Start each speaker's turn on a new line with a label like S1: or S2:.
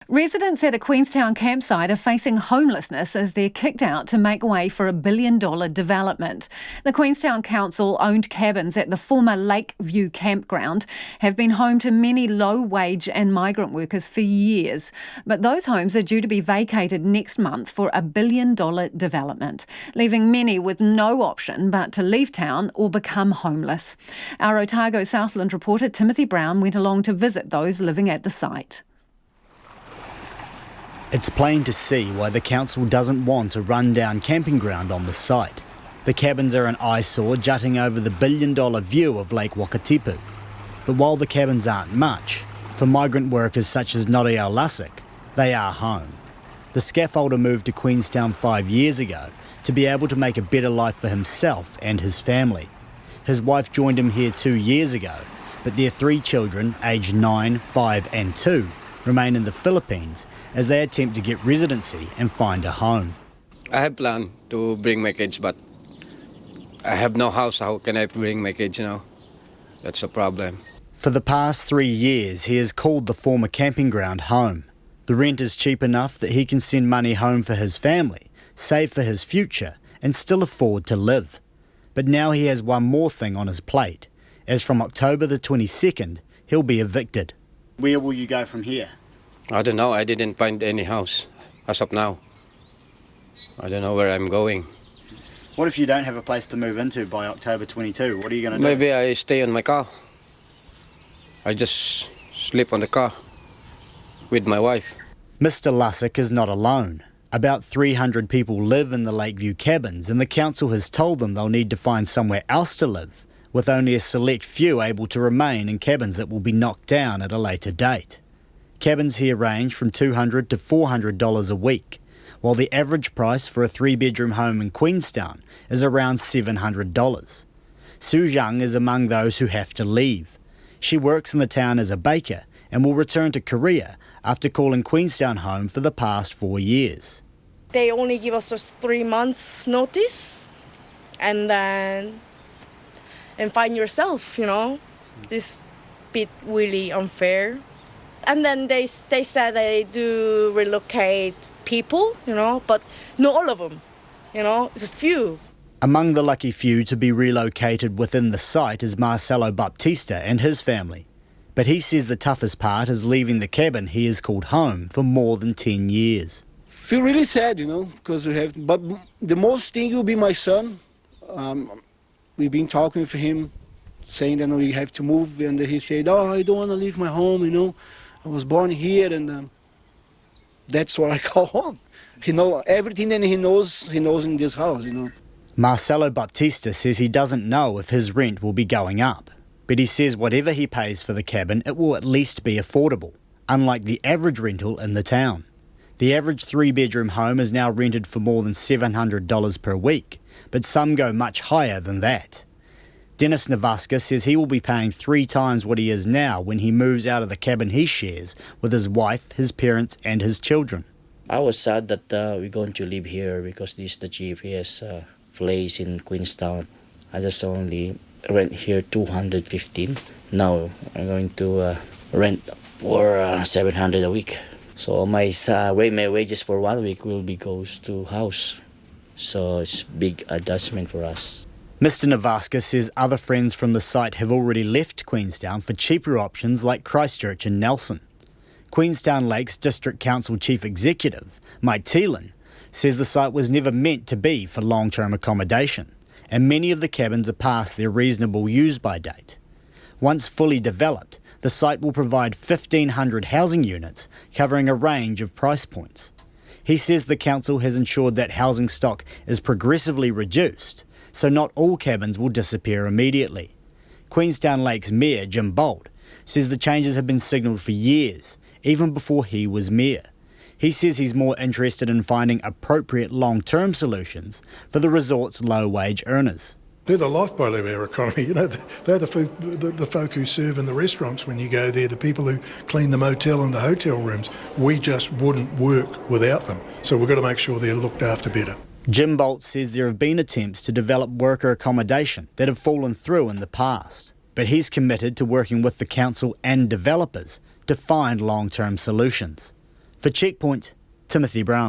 S1: Residents at a Queenstown campsite are facing homelessness as they're kicked out to make way for a $1 billion development. The Queenstown Council owned cabins at the former Lakeview Camp Ground have been home to many low-wage and migrant workers for years. But those homes are due to be vacated next month for a $1 billion development, leaving many with no option but to leave town or become homeless. Our Otago-Southland reporter Timothy Brown went along to visit those living at the site.
S2: It's plain to see why the council doesn't want a run-down camping ground on the site. The cabins are an eyesore jutting over the $1 billion view of Lake Wakatipu. But while the cabins aren't much, for migrant workers such as Noriel Lasik, they are home. The scaffolder moved to Queenstown 5 years ago to be able to make a better life for himself and his family. His wife joined him here 2 years ago, but their 3 children, aged 9, 5 and 2, remain in the Philippines as they attempt to get residency and find a home.
S3: I have planned to bring my kids, but I have no house. How can I bring my kids, That's a problem.
S2: For the past 3 years, he has called the former camping ground home. The rent is cheap enough that he can send money home for his family, save for his future, and still afford to live. But now he has one more thing on his plate, as from October the 22nd, he'll be evicted. Where will you go from here?
S3: I don't know. I didn't find any house as of now. I don't know where I'm going.
S2: What if you don't have a place to move into by October 22? What are you going to do?
S3: Maybe I stay in my car. I just sleep on the car with my wife.
S2: Mr. Lasik is not alone. About 300 people live in the Lakeview cabins, and the council has told them they'll need to find somewhere else to live, with only a select few able to remain in cabins that will be knocked down at a later date. Cabins here range from $200 to $400 a week, while the average price for a 3-bedroom home in Queenstown is around $700. Su Zhang is among those who have to leave. She works in the town as a baker and will return to Korea after calling Queenstown home for the past 4 years.
S4: They only give us just 3 months notice, and find yourself, This bit really unfair. And then they said they do relocate people, but not all of them, it's a few.
S2: Among the lucky few to be relocated within the site is Marcelo Baptista and his family. But he says the toughest part is leaving the cabin he has called home for more than 10 years.
S5: Feel really sad, because but the most thing will be my son. We've been talking for him, saying that we have to move, and he said, I don't want to leave my home, I was born here, and that's what I call home. He knows everything that he knows in this house,
S2: Marcelo Baptista says he doesn't know if his rent will be going up, but he says whatever he pays for the cabin, it will at least be affordable, unlike the average rental in the town. The average 3-bedroom home is now rented for more than $700 per week, but some go much higher than that. Dennis Navaska says he will be paying 3 times what he is now when he moves out of the cabin he shares with his wife, his parents and his children.
S6: I was sad that we're going to live here because this is the cheapest place in Queenstown. I just only rent here $215. Now I'm going to rent for $700 a week. So my wages for 1 week will be goes to house. So it's big adjustment for us.
S2: Mr. Navaska says other friends from the site have already left Queenstown for cheaper options like Christchurch and Nelson. Queenstown Lakes District Council Chief Executive, Mike Thielen, says the site was never meant to be for long-term accommodation, and many of the cabins are past their reasonable use-by date. Once fully developed, the site will provide 1,500 housing units covering a range of price points. He says the council has ensured that housing stock is progressively reduced, so not all cabins will disappear immediately. Queenstown Lakes Mayor Jim Bolt says the changes have been signalled for years, even before he was mayor. He says he's more interested in finding appropriate long-term solutions for the resort's low-wage earners.
S7: They're the lifeblood of our economy. They're the folk who serve in the restaurants when you go there, the people who clean the motel and the hotel rooms. We just wouldn't work without them. So we've got to make sure they're looked after better.
S2: Jim Bolt says there have been attempts to develop worker accommodation that have fallen through in the past, but he's committed to working with the council and developers to find long-term solutions. For Checkpoint, Timothy Brown.